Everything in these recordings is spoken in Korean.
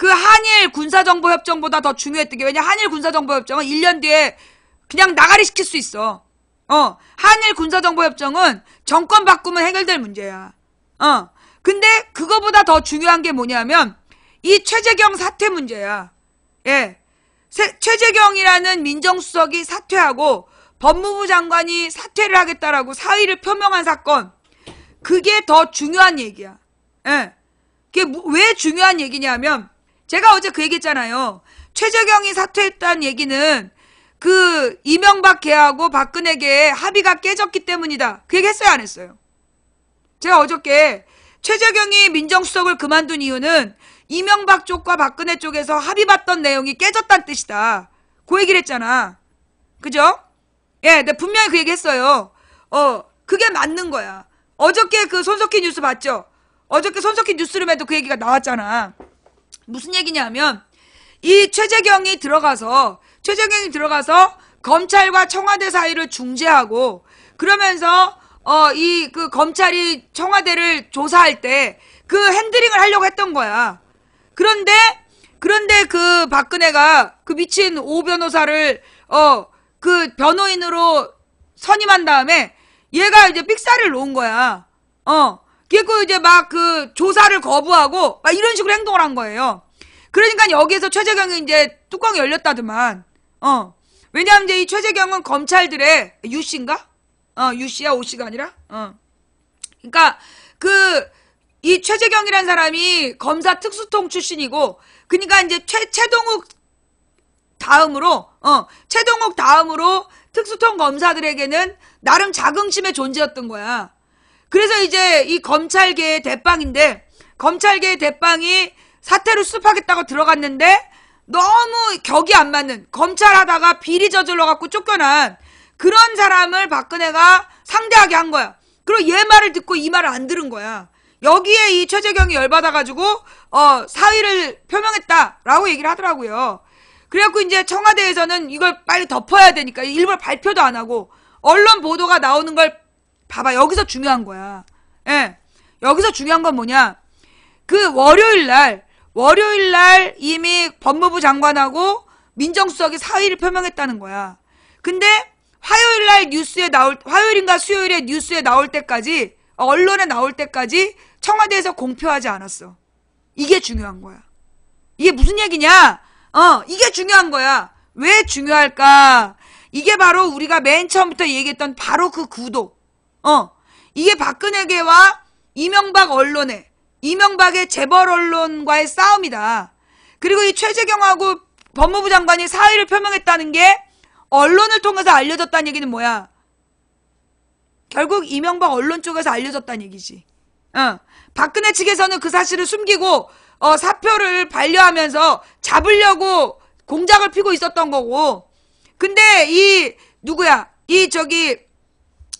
그 한일 군사정보협정보다 더 중요했던 게, 왜냐 한일 군사정보협정은 1년 뒤에 그냥 나가리 시킬 수 있어. 한일 군사정보협정은 정권 바꾸면 해결될 문제야. 근데 그거보다 더 중요한 게 뭐냐면 이 최재경 사퇴 문제야. 예. 최재경이라는 민정수석이 사퇴하고 법무부 장관이 사퇴를 하겠다라고 사의를 표명한 사건. 그게 더 중요한 얘기야. 예. 그게 왜 중요한 얘기냐면 제가 어제 그 얘기했잖아요. 최재경이 사퇴했다는 얘기는 그 이명박 걔하고 박근혜 걔의 합의가 깨졌기 때문이다. 그 얘기 했어요, 안 했어요? 제가 어저께 최재경이 민정수석을 그만둔 이유는 이명박 쪽과 박근혜 쪽에서 합의봤던 내용이 깨졌다는 뜻이다. 그 얘기를 했잖아. 그죠? 예, 내가 분명히 그 얘기 했어요. 그게 맞는 거야. 어저께 그 손석희 뉴스 봤죠? 어저께 손석희 뉴스룸에도 그 얘기가 나왔잖아. 무슨 얘기냐면 이 최재경이 들어가서 검찰과 청와대 사이를 중재하고 그러면서 그 검찰이 청와대를 조사할 때 그 핸들링을 하려고 했던 거야. 그런데 그 박근혜가 그 미친 오 변호사를 그 변호인으로 선임한 다음에 얘가 이제 삑사리를 놓은 거야. 그리고 이제 막 그 조사를 거부하고 막 이런 식으로 행동을 한 거예요. 그러니까 여기에서 최재경이 이제 뚜껑이 열렸다더만. 왜냐하면 이제 이 최재경은 검찰들의 유씨인가? 유씨야, 오씨가 아니라? 그러니까 이 최재경이란 사람이 검사 특수통 출신이고, 그러니까 이제 최동욱 다음으로 특수통 검사들에게는 나름 자긍심의 존재였던 거야. 그래서 이제 이 검찰계의 대빵인데, 검찰계의 대빵이 사퇴를 수습하겠다고 들어갔는데 너무 격이 안 맞는, 검찰 하다가 비리 저질러갖고 쫓겨난 그런 사람을 박근혜가 상대하게 한 거야. 그리고 얘 말을 듣고 이 말을 안 들은 거야. 여기에 이 최재경이 열받아가지고 사의를 표명했다라고 얘기를 하더라고요. 그래갖고 이제 청와대에서는 이걸 빨리 덮어야 되니까 일부러 발표도 안 하고 언론 보도가 나오는 걸 봐봐. 여기서 중요한 거야. 예. 여기서 중요한 건 뭐냐? 그 월요일 날 이미 법무부 장관하고 민정수석이 사의를 표명했다는 거야. 근데 화요일인가 수요일에 뉴스에 나올 때까지, 언론에 나올 때까지 청와대에서 공표하지 않았어. 이게 중요한 거야. 이게 무슨 얘기냐? 이게 중요한 거야. 왜 중요할까? 이게 바로 우리가 맨 처음부터 얘기했던 바로 그 구도. 이게 박근혜계와 이명박의 재벌 언론과의 싸움이다. 그리고 이 최재경하고 법무부 장관이 사의를 표명했다는 게 언론을 통해서 알려졌다는 얘기는 뭐야? 결국 이명박 언론 쪽에서 알려졌다는 얘기지. 박근혜 측에서는 그 사실을 숨기고 사표를 반려하면서 잡으려고 공작을 피고 있었던 거고, 근데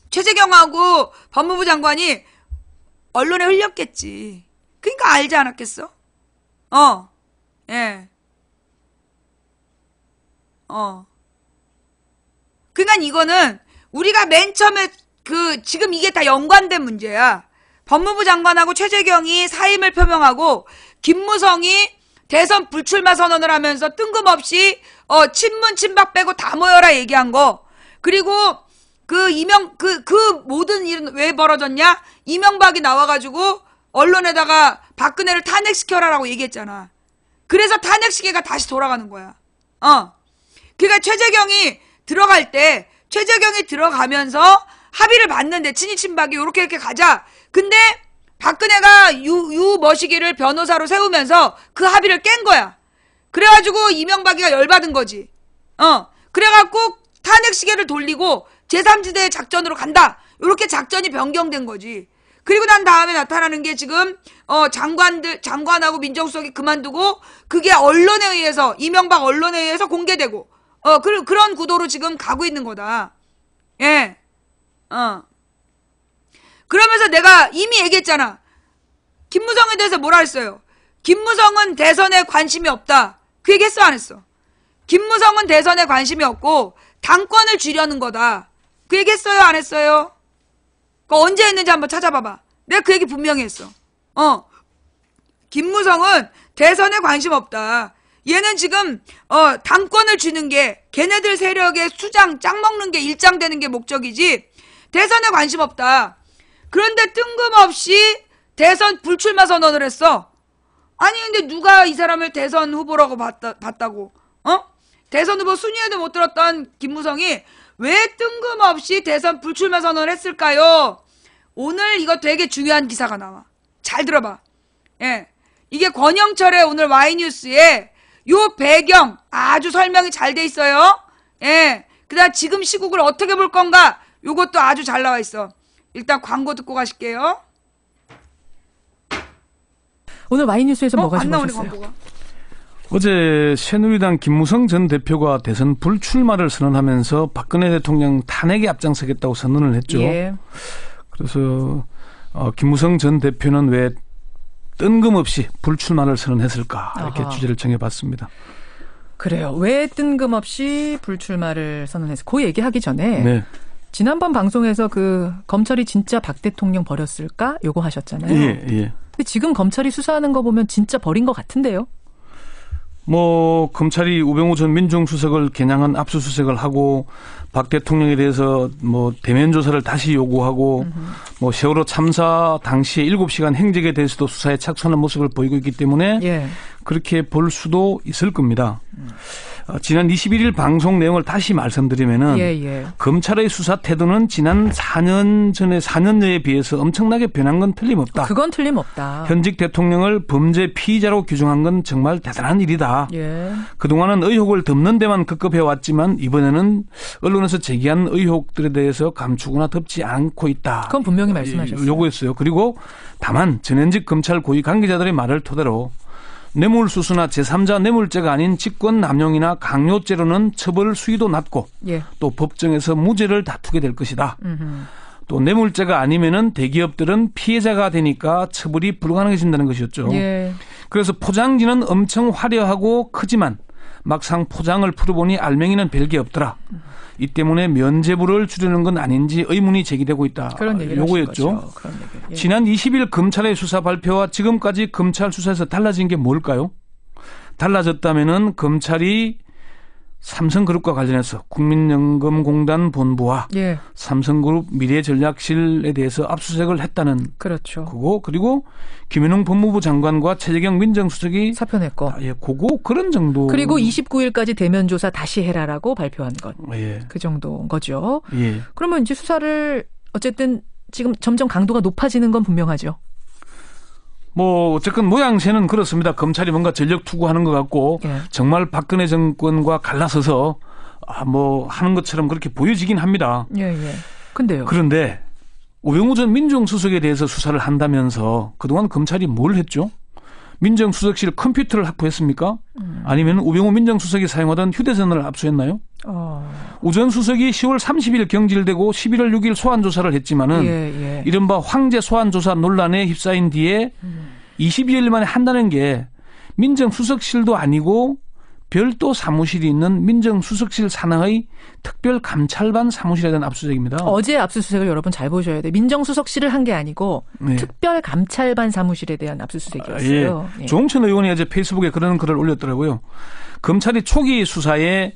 최재경하고 법무부 장관이 언론에 흘렸겠지. 그러니까 알지 않았겠어? 예. 그러니까 이거는 우리가 맨 처음에 지금 이게 다 연관된 문제야. 법무부 장관하고 최재경이 사임을 표명하고 김무성이 대선 불출마 선언을 하면서 뜬금없이 친문 친박 빼고 다 모여라 얘기한 거. 그리고 그 모든 일은 왜 벌어졌냐? 이명박이 나와가지고 언론에다가 박근혜를 탄핵시켜라라고 얘기했잖아. 그래서 탄핵 시계가 다시 돌아가는 거야. 그러니까 최재경이 들어가면서 합의를 봤는데 친이 친박이 이렇게 가자. 근데 박근혜가 유머시기를 변호사로 세우면서 그 합의를 깬 거야. 그래가지고 이명박이가 열받은 거지. 그래갖고 탄핵 시계를 돌리고 제3지대 작전으로 간다. 이렇게 작전이 변경된 거지. 그리고 난 다음에 나타나는 게 지금 장관하고 민정수석이 그만두고 그게 언론에 의해서, 이명박 언론에 의해서 공개되고 그런 구도로 지금 가고 있는 거다. 예. 그러면서 내가 이미 얘기했잖아. 김무성에 대해서 뭐라 했어요? 김무성은 대선에 관심이 없다. 그 얘기 했어, 안 했어? 김무성은 대선에 관심이 없고 당권을 쥐려는 거다. 그 얘기 했어요, 안 했어요? 그거 언제 했는지 한번 찾아봐봐. 내가 그 얘기 분명히 했어. 김무성은 대선에 관심 없다. 얘는 지금 당권을 쥐는 게 걔네들 세력의 수장 짱 먹는 게 일장되는 게 목적이지 대선에 관심 없다. 그런데 뜬금없이 대선 불출마 선언을 했어. 아니 근데 누가 이 사람을 대선 후보라고 봤다고? 대선 후보 순위에도 못 들었던 김무성이 왜 뜬금없이 대선 불출마 선언을 했을까요? 오늘 이거 되게 중요한 기사가 나와. 잘 들어봐. 예, 이게 권영철의 오늘 Y뉴스에 요 배경 아주 설명이 잘 돼 있어요. 예, 그다음 지금 시국을 어떻게 볼 건가? 요것도 아주 잘 나와 있어. 일단 광고 듣고 가실게요. 오늘 Y뉴스에서 뭐가 좀 나오셨어요? 광고가. 어제 새누리당 김무성 전 대표가 대선 불출마를 선언하면서 박근혜 대통령 탄핵에 앞장서겠다고 선언을 했죠. 예. 그래서 김무성 전 대표는 왜 뜬금없이 불출마를 선언했을까 이렇게 주제를 정해봤습니다. 그래요. 왜 뜬금없이 불출마를 선언했을까? 그 얘기하기 전에 네. 지난번 방송에서 그 검찰이 진짜 박 대통령 버렸을까? 요거 하셨잖아요. 예. 근데 지금 검찰이 수사하는 거 보면 진짜 버린 것 같은데요. 검찰이 우병우 전 민정수석을 겨냥한 압수수색을 하고 박 대통령에 대해서 대면 조사를 다시 요구하고 세월호 참사 당시에 7시간 행적에 대해서도 수사에 착수하는 모습을 보이고 있기 때문에 예. 그렇게 볼 수도 있을 겁니다. 지난 21일 방송 내용을 다시 말씀드리면은 검찰의 수사 태도는 지난 4년여에 비해서 엄청나게 변한 건 틀림없다. 그건 틀림없다. 현직 대통령을 범죄 피의자로 규정한 건 정말 대단한 일이다. 예. 그동안은 의혹을 덮는 데만 급급해왔지만 이번에는 언론에서 제기한 의혹들에 대해서 감추거나 덮지 않고 있다. 그건 분명히 말씀하셨어요. 요구했어요. 그리고 다만 전현직 검찰 고위 관계자들의 말을 토대로 뇌물수수나 제3자 뇌물죄가 아닌 직권남용이나 강요죄로는 처벌 수위도 낮고 또 법정에서 무죄를 다투게 될 것이다. 또 뇌물죄가 아니면은 대기업들은 피해자가 되니까 처벌이 불가능해진다는 것이었죠. 그래서 포장지는 엄청 화려하고 크지만 막상 포장을 풀어보니 알맹이는 별게 없더라. 이 때문에 면죄부를 줄이는 건 아닌지 의문이 제기되고 있다. 그런 얘기를 요거였죠. 그런 얘기. 지난 20일 검찰의 수사 발표와 지금까지 검찰 수사에서 달라진 게 뭘까요? 달라졌다면은 검찰이 삼성그룹과 관련해서 국민연금공단 본부와 삼성그룹 미래전략실에 대해서 압수수색을 했다는 그거 그리고 김현웅 법무부 장관과 최재경 민정수석이 사표 냈고 그런 정도. 그리고 29일까지 대면 조사 다시 해라라고 발표한 것. 그 정도인 거죠. 그러면 이제 수사를 어쨌든 지금 점점 강도가 높아지는 건 분명하죠. 어쨌건 모양새는 그렇습니다. 검찰이 뭔가 전력 투구하는 것 같고 정말 박근혜 정권과 갈라서서 하는 것처럼 그렇게 보여지긴 합니다. 근데요. 그런데 우병우 전 민정수석에 대해서 수사를 한다면서 그동안 검찰이 뭘 했죠? 민정수석실 컴퓨터를 확보했습니까? 아니면 우병우 민정수석이 사용하던 휴대전화를 압수했나요? 우 전 수석이 10월 30일 경질되고 11월 6일 소환조사를 했지만은 이른바 황제 소환조사 논란에 휩싸인 뒤에 22일 만에 한다는 게 민정수석실도 아니고 별도 사무실이 있는 민정수석실 산하의 특별감찰반 사무실에 대한 압수수색입니다. 어제 압수수색을 여러분 잘 보셔야 돼요. 민정수석실을 한 게 아니고 특별감찰반 사무실에 대한 압수수색이었어요. 조홍천 의원이 어제 페이스북에 그런 글을 올렸더라고요. 검찰이 초기 수사에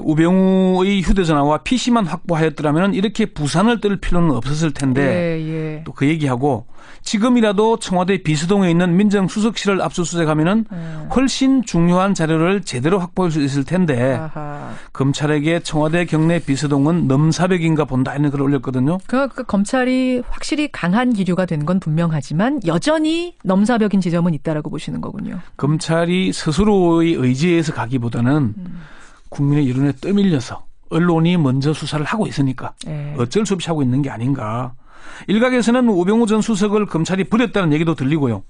우병우의 휴대전화와 PC만 확보하였더라면 이렇게 부산을 뜰 필요는 없었을 텐데 또 그 얘기하고 지금이라도 청와대 비서동에 있는 민정수석실을 압수수색하면은 훨씬 중요한 자료를 제대로 확보할 수 있을 텐데 검찰에게 청와대 경내 비서동은 넘사벽인가 본다 이런 글을 올렸거든요. 그 검찰이 확실히 강한 기류가 된 건 분명하지만 여전히 넘사벽인 지점은 있다라고 보시는 거군요. 검찰이 스스로의 의지에 의해서 가기보다는 국민의 여론에 떠밀려서 언론이 먼저 수사를 하고 있으니까 어쩔 수 없이 하고 있는 게 아닌가. 일각에서는 우병우 전 수석을 검찰이 버렸다는 얘기도 들리고요.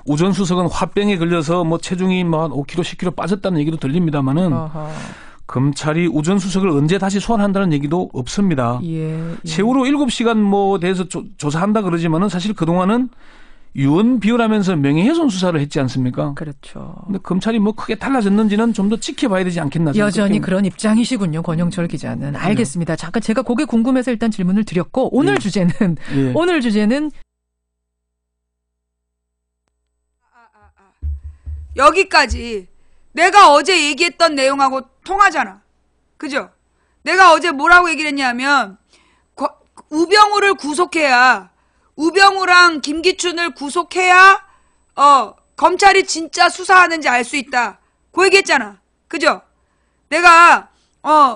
우 전 수석은 화병에 걸려서 체중이 5kg, 10kg 빠졌다는 얘기도 들립니다만은 검찰이 우 전 수석을 언제 다시 소환한다는 얘기도 없습니다. 세월호 7시간 대해서 조사한다 그러지만은 사실 그동안은 유언 비어라면서 명예훼손 수사를 했지 않습니까? 그렇죠. 근데 검찰이 크게 달라졌는지는 좀 더 지켜봐야 되지 않겠나. 여전히 그런 입장이시군요. 권영철 기자는. 알겠습니다. 잠깐 제가 그게 궁금해서 일단 질문을 드렸고 오늘 주제는 여기까지 내가 어제 얘기했던 내용하고 통하잖아. 그죠? 내가 어제 뭐라고 얘기를 했냐면 우병우를 구속해야 우병우랑 김기춘을 구속해야 검찰이 진짜 수사하는지 알 수 있다. 그 얘기했잖아. 그죠? 내가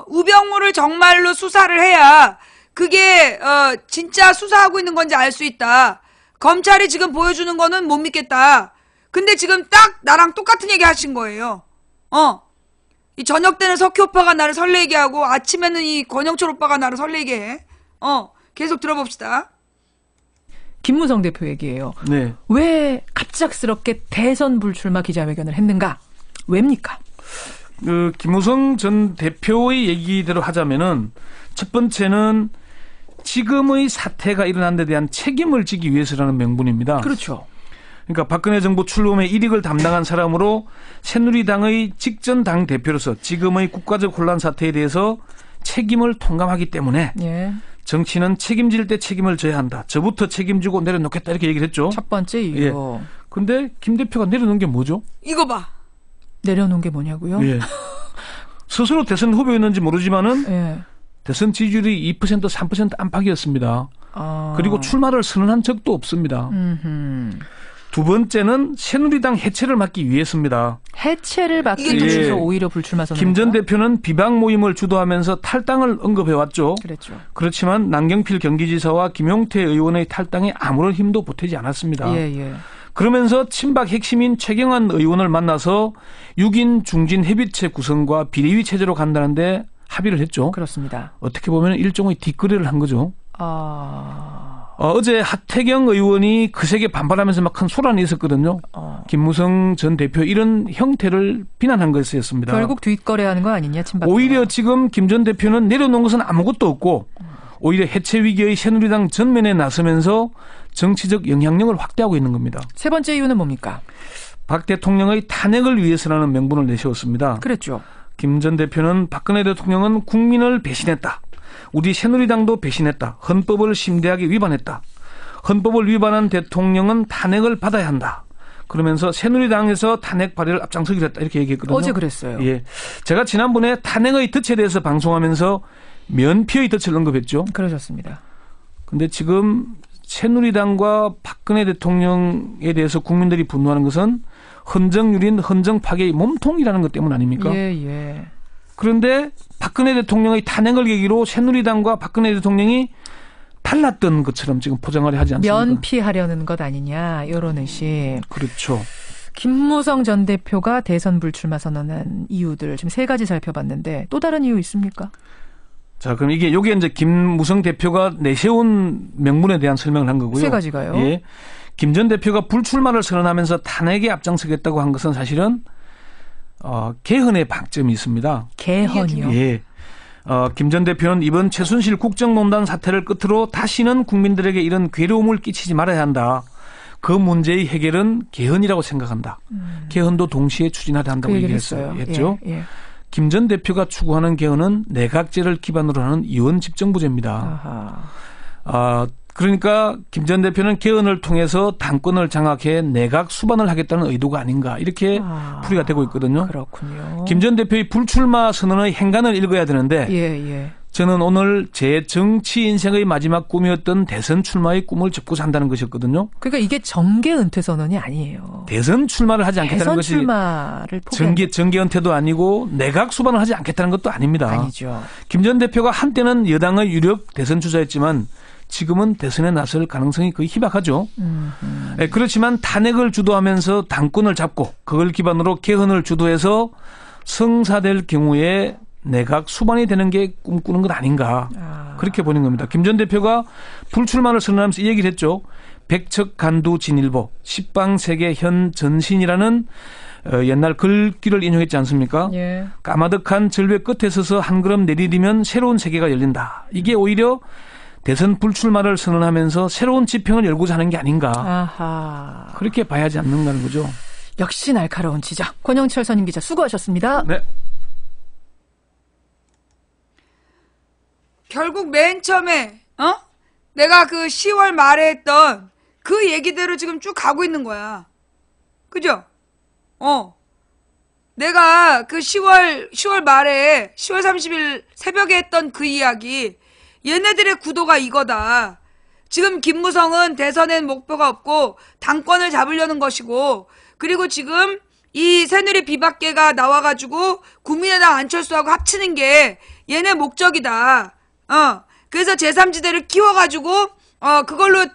우병우를 정말로 수사를 해야 그게 진짜 수사하고 있는 건지 알 수 있다. 검찰이 지금 보여주는 거는 못 믿겠다. 근데 지금 딱 나랑 똑같은 얘기 하신 거예요. 이 저녁 때는 석희 오빠가 나를 설레게 하고 아침에는 이 권영철 오빠가 나를 설레게 해. 계속 들어봅시다. 김무성 대표 얘기예요. 네. 왜 갑작스럽게 대선 불출마 기자회견을 했는가? 왜입니까? 김무성 전 대표의 얘기대로 하자면은 첫 번째는 지금의 사태가 일어난 데 대한 책임을 지기 위해서라는 명분입니다. 그렇죠. 그러니까 박근혜 정부 출범의 일익을 담당한 사람으로 새누리당의 직전 당 대표로서 지금의 국가적 혼란 사태에 대해서 책임을 통감하기 때문에 예. 정치는 책임질 때 책임을 져야 한다. 저부터 책임지고 내려놓겠다 이렇게 얘기를 했죠. 첫 번째 이유. 예. 근데 김 대표가 내려놓은 게 뭐죠? 이거 봐. 내려놓은 게 뭐냐고요? 예. 스스로 대선 후보였는지 모르지만은 예. 대선 지지율이 2% 3% 안팎이었습니다. 그리고 출마를 선언한 적도 없습니다. 두 번째는 새누리당 해체를 막기 위해서입니다. 해체를 막기 위해서 오히려 불출마 선언. 김 전 대표는 비박 모임을 주도하면서 탈당을 언급해왔죠. 그랬죠. 그렇지만 남경필 경기지사와 김용태 의원의 탈당에 아무런 힘도 보태지 않았습니다. 예. 그러면서 친박 핵심인 최경환 의원을 만나서 6인 중진 협의체 구성과 비례위 체제로 간다는데 합의를 했죠. 그렇습니다. 어떻게 보면 일종의 뒷거래를 한 거죠. 어제 하태경 의원이 그 세게 반발하면서 막 큰 소란이 있었거든요. 김무성 전 대표 이런 형태를 비난한 것이었습니다. 결국 뒷거래하는 거 아니냐, 친박. 오히려 지금 김 전 대표는 내려놓은 것은 아무것도 없고 오히려 해체 위기의 새누리당 전면에 나서면서 정치적 영향력을 확대하고 있는 겁니다. 세 번째 이유는 뭡니까? 박 대통령의 탄핵을 위해서라는 명분을 내세웠습니다. 그랬죠. 김 전 대표는 박근혜 대통령은 국민을 배신했다. 우리 새누리당도 배신했다. 헌법을 심대하게 위반했다. 헌법을 위반한 대통령은 탄핵을 받아야 한다. 그러면서 새누리당에서 탄핵 발의를 앞장서기로 했다. 이렇게 얘기했거든요. 어제 그랬어요. 예. 제가 지난번에 탄핵의 덫에 대해서 방송하면서 면피의 덫을 언급했죠. 그러셨습니다. 근데 지금 새누리당과 박근혜 대통령에 대해서 국민들이 분노하는 것은 헌정유린 헌정 파괴의 몸통이라는 것 때문 아닙니까? 예. 그런데 박근혜 대통령의 탄핵을 계기로 새누리당과 박근혜 대통령이 달랐던 것처럼 지금 포장하려 하지 않습니까? 면피하려는 것 아니냐, 이런 의심. 그렇죠. 김무성 전 대표가 대선 불출마 선언한 이유들 지금 세 가지 살펴봤는데 또 다른 이유 있습니까? 자, 그럼 요게 이제 김무성 대표가 내세운 명분에 대한 설명을 한 거고요. 세 가지가요? 예. 김 전 대표가 불출마를 선언하면서 탄핵에 앞장서겠다고 한 것은 사실은 개헌의 방점이 있습니다. 개헌이요? 예. 김 전 대표는 이번 최순실 국정농단 사태를 끝으로 다시는 국민들에게 이런 괴로움을 끼치지 말아야 한다. 그 문제의 해결은 개헌이라고 생각한다. 개헌도 동시에 추진하려 한다고 얘기했어요. 예. 김 전 대표가 추구하는 개헌은 내각제를 기반으로 하는 이원 집정부제입니다. 그러니까 김 전 대표는 개헌을 통해서 당권을 장악해 내각 수반을 하겠다는 의도가 아닌가 이렇게 풀이가 되고 있거든요. 그렇군요. 김 전 대표의 불출마 선언의 행간을 읽어야 되는데 예. 저는 오늘 제 정치 인생의 마지막 꿈이었던 대선 출마의 꿈을 접고 산다는 것이었거든요. 그러니까 이게 정계 은퇴 선언이 아니에요. 대선 출마를 하지 않겠다는 것이 출마를 포기한 정계 은퇴도 아니고 내각 수반을 하지 않겠다는 것도 아닙니다. 아니죠. 김 전 대표가 한때는 여당의 유력 대선 주자였지만 지금은 대선에 나설 가능성이 거의 희박하죠. 네, 그렇지만 탄핵을 주도하면서 당권을 잡고 그걸 기반으로 개헌을 주도해서 성사될 경우에 내각 수반이 되는 게 꿈꾸는 것 아닌가. 그렇게 보는 겁니다. 김 전 대표가 불출마를 선언하면서 이 얘기를 했죠. 백척 간두 진일보 십방세계 현 전신이라는 옛날 글귀를 인용했지 않습니까? 예. 까마득한 절벽 끝에 서서 한 걸음 내디디면 새로운 세계가 열린다. 이게 오히려 대선 불출마를 선언하면서 새로운 지평을 열고자 하는 게 아닌가. 그렇게 봐야지 않는다는 거죠. 역시 날카로운 지적. 권영철 선임 기자 수고하셨습니다. 네. 결국 맨 처음에 내가 그 10월 말에 했던 그 얘기대로 지금 쭉 가고 있는 거야. 그죠? 내가 그 10월 말에 10월 30일 새벽에 했던 그 이야기, 얘네들의 구도가 이거다. 지금 김무성은 대선엔 목표가 없고 당권을 잡으려는 것이고, 그리고 지금 이 새누리 비박계가 나와가지고 국민의당 안철수하고 합치는 게 얘네 목적이다. 그래서 제3지대를 키워가지고 그걸로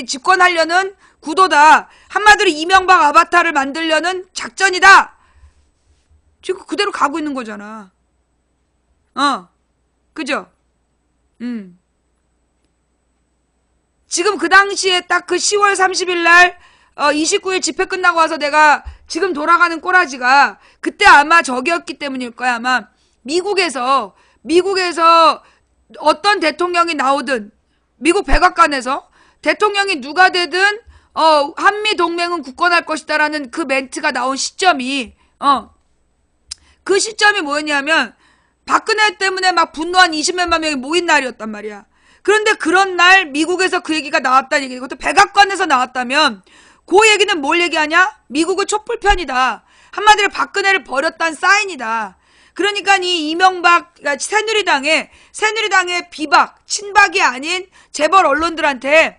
집권하려는 구도다. 한마디로 이명박 아바타를 만들려는 작전이다. 지금 그대로 가고 있는 거잖아. 그죠? 지금 그 당시에 딱 그 10월 30일 날 29일 집회 끝나고 와서 내가 지금 돌아가는 꼬라지가 그때 아마 저기였기 때문일 거야. 아마 미국에서 어떤 대통령이 나오든, 미국 백악관에서 대통령이 누가 되든 한미 동맹은 굳건할 것이다라는 그 멘트가 나온 시점이 그 시점이 뭐였냐면 박근혜 때문에 막 분노한 20몇만 명이 모인 날이었단 말이야. 그런데 그런 날 미국에서 그 얘기가 나왔다는 얘기, 그것도 백악관에서 나왔다면 그 얘기는 뭘 얘기하냐? 미국은 촛불편이다. 한마디로 박근혜를 버렸다는 사인이다. 그러니까 이 이명박, 새누리당의 비박, 친박이 아닌 재벌 언론들한테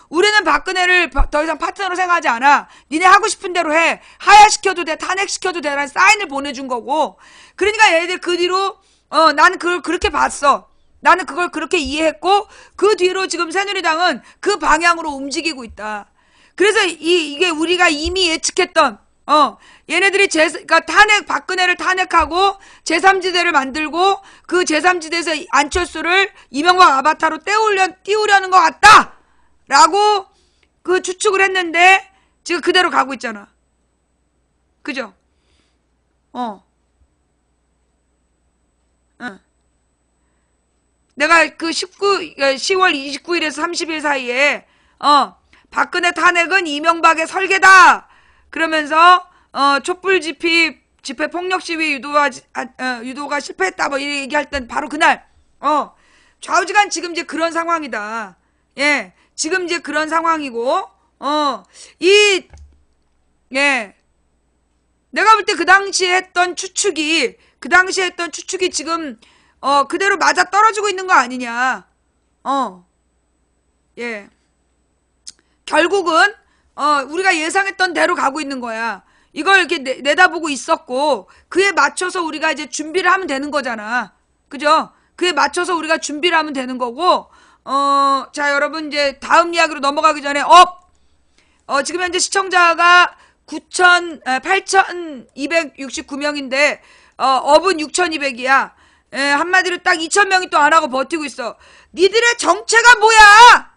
우리는 박근혜를 더 이상 파트너로 생각하지 않아. 니네 하고 싶은 대로 해. 하야시켜도 돼. 탄핵시켜도 돼. 라는 사인을 보내준 거고. 그러니까 얘네들 그 뒤로 나는 그걸 그렇게 봤어. 나는 그걸 그렇게 이해했고, 그 뒤로 지금 새누리당은 그 방향으로 움직이고 있다. 그래서 이게 우리가 이미 예측했던 얘네들이 그러니까 박근혜를 탄핵하고 제3지대를 만들고 그 제3지대에서 안철수를 이명박 아바타로 띄우려는 것 같다! 라고 그 추측을 했는데 지금 그대로 가고 있잖아. 그죠? 내가 그 10월 29일에서 30일 사이에 박근혜 탄핵은 이명박의 설계다! 그러면서 촛불 집회 폭력 시위 유도가 실패했다 뭐 얘기할 땐 바로 그날 좌우지간 지금 이제 그런 상황이다. 예, 지금 이제 그런 상황이고 내가 볼 때 그 당시에 했던 추측이 지금 그대로 맞아 떨어지고 있는 거 아니냐. 예. 결국은 우리가 예상했던 대로 가고 있는 거야. 이걸 이렇게 내다보고 있었고 그에 맞춰서 우리가 이제 준비를 하면 되는 거잖아. 그죠? 그에 맞춰서 우리가 준비를 하면 되는 거고 자, 여러분 이제 다음 이야기로 넘어가기 전에 지금 현재 시청자가 8,269명인데 업은 6,200이야. 한마디로 딱 2,000명이 또 안 하고 버티고 있어. 니들의 정체가 뭐야?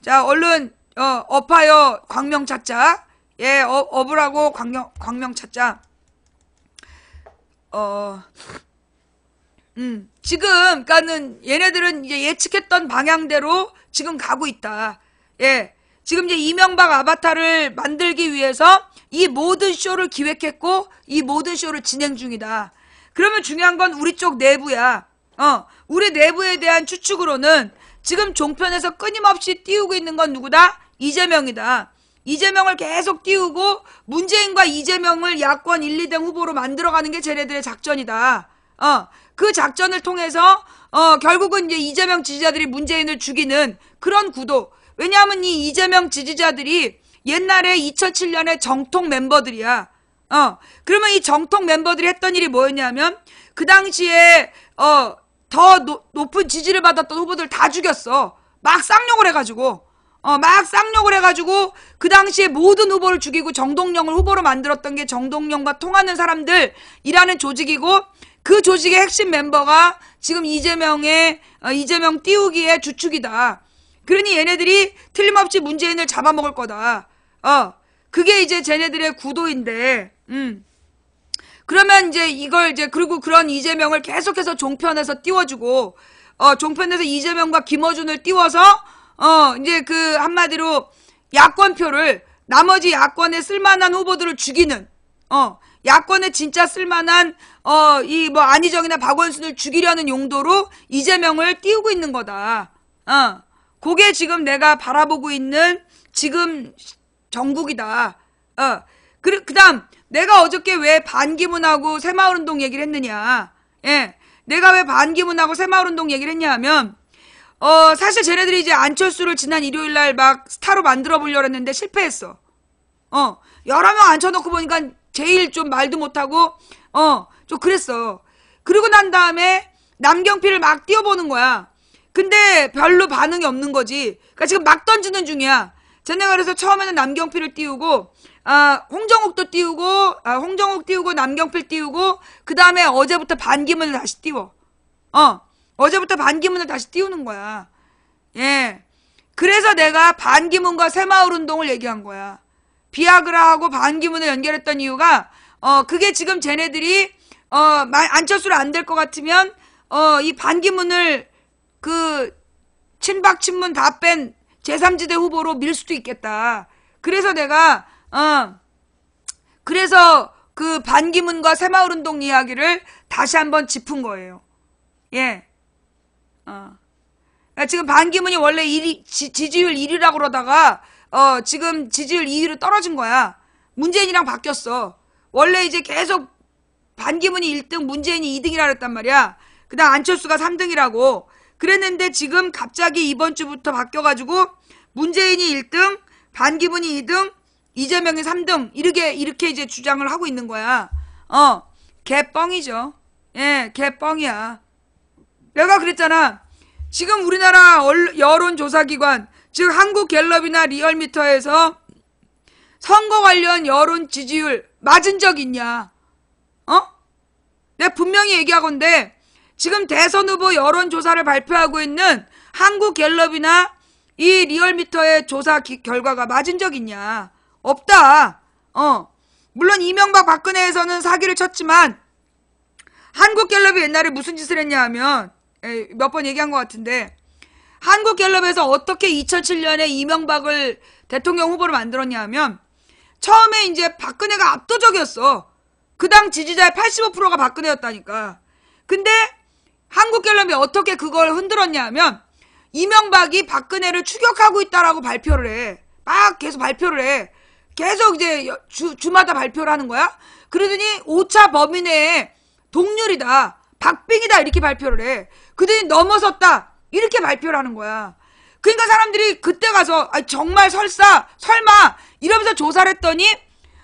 자, 얼른 업하여 광명 찾자. 예, 업을 하고 광명 찾자. 지금 그러니까는 얘네들은 이제 예측했던 방향대로 지금 가고 있다. 예. 지금 이제 이명박 아바타를 만들기 위해서 이 모든 쇼를 기획했고 이 모든 쇼를 진행 중이다. 그러면 중요한 건 우리 쪽 내부야. 우리 내부에 대한 추측으로는 지금 종편에서 끊임없이 띄우고 있는 건 누구다? 이재명이다. 이재명을 계속 띄우고 문재인과 이재명을 야권 1, 2등 후보로 만들어가는 게 쟤네들의 작전이다. 그 작전을 통해서 결국은 이제 이재명 지지자들이 문재인을 죽이는 그런 구도. 왜냐하면 이 이재명 지지자들이 옛날에 2007년에 정통 멤버들이야. 그러면 이 정통 멤버들이 했던 일이 뭐였냐면 그 당시에 더 높은 지지를 받았던 후보들 다 죽였어. 막 쌍욕을 해가지고 그 당시에 모든 후보를 죽이고 정동영을 후보로 만들었던 게 정동영과 통하는 사람들이라는 조직이고 그 조직의 핵심 멤버가 지금 이재명 띄우기의 주축이다. 그러니 얘네들이 틀림없이 문재인을 잡아먹을 거다. 그게 이제 쟤네들의 구도인데, 그러면 이제 이걸 이제, 그리고 그런 이재명을 계속해서 종편에서 띄워주고, 종편에서 이재명과 김어준을 띄워서, 이제 그 한마디로 야권표를, 나머지 야권에 쓸만한 후보들을 죽이는, 야권에 진짜 쓸만한, 안희정이나 박원순을 죽이려는 용도로 이재명을 띄우고 있는 거다. 그게 지금 내가 바라보고 있는 지금 정국이다. 그다음 내가 어저께 왜 반기문하고 새마을운동 얘기를 했느냐. 예. 내가 왜 반기문하고 새마을운동 얘기를 했냐 하면 사실 쟤네들이 이제 안철수를 지난 일요일 날 막 스타로 만들어 보려고 했는데 실패했어. 여러 명 앉혀놓고 보니까 제일 좀 말도 못하고 좀 그랬어. 그러고 난 다음에 남경필을 막 띄워보는 거야. 근데 별로 반응이 없는 거지. 그러니까 지금 막 던지는 중이야. 쟤네가 그래서 처음에는 남경필을 띄우고 홍정욱도 띄우고 홍정욱 띄우고 남경필 띄우고 그 다음에 어제부터 반기문을 다시 띄워. 어제부터 반기문을 다시 띄우는 거야. 예. 그래서 내가 반기문과 새마을운동을 얘기한 거야. 비아그라하고 반기문을 연결했던 이유가 그게 지금 쟤네들이 안철수를 안 될 것 같으면 이 반기문을 그 친박 친문 다 뺀 제3지대 후보로 밀 수도 있겠다. 그래서 내가 그래서 그 반기문과 새마을운동 이야기를 다시 한번 짚은 거예요. 예. 지금 반기문이 원래 지지율 1위라고 그러다가 지금 지지율 2위로 떨어진 거야. 문재인이랑 바뀌었어. 원래 이제 계속 반기문이 1등, 문재인이 2등이라 그랬단 말이야. 그다음 안철수가 3등이라고 그랬는데 지금 갑자기 이번 주부터 바뀌어가지고 문재인이 1등, 반기문이 2등, 이재명이 3등 이렇게 이제 주장을 하고 있는 거야. 개뻥이죠. 예, 개뻥이야. 내가 그랬잖아. 지금 우리나라 여론조사기관 즉 한국갤럽이나 리얼미터에서 선거 관련 여론 지지율 맞은 적 있냐? 내가 분명히 얘기하건데 지금 대선 후보 여론조사를 발표하고 있는 한국갤럽이나 이 리얼미터의 조사 결과가 맞은 적 있냐? 없다. 물론 이명박 박근혜에서는 사기를 쳤지만 한국갤럽이 옛날에 무슨 짓을 했냐 하면 몇 번 얘기한 것 같은데 한국갤럽에서 어떻게 2007년에 이명박을 대통령 후보로 만들었냐 하면 처음에 이제 박근혜가 압도적이었어. 그 당 지지자의 85%가 박근혜였다니까. 근데 한국갤럽이 어떻게 그걸 흔들었냐 하면 이명박이 박근혜를 추격하고 있다라고 발표를 해. 막 계속 발표를 해. 계속 이제 주마다 발표를 하는 거야. 그러더니 5차 범위 내에 동률이다. 박빙이다. 이렇게 발표를 해. 그러더니 넘어섰다. 이렇게 발표를 하는 거야. 그러니까 사람들이 그때 가서 정말 설마 이러면서 조사를 했더니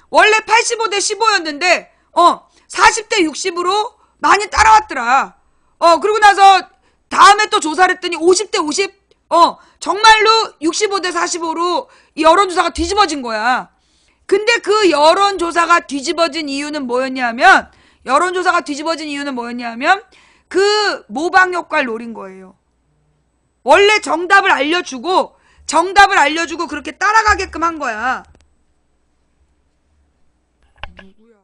원래 85대 15였는데 40대 60으로 많이 따라왔더라. 그러고 나서 다음에 또 조사를 했더니 50대 50 정말로 65대 45로 이 여론조사가 뒤집어진 거야. 근데 그 여론조사가 뒤집어진 이유는 뭐였냐면 그 모방 효과를 노린 거예요. 원래 정답을 알려주고 그렇게 따라가게끔 한 거야. 누구야?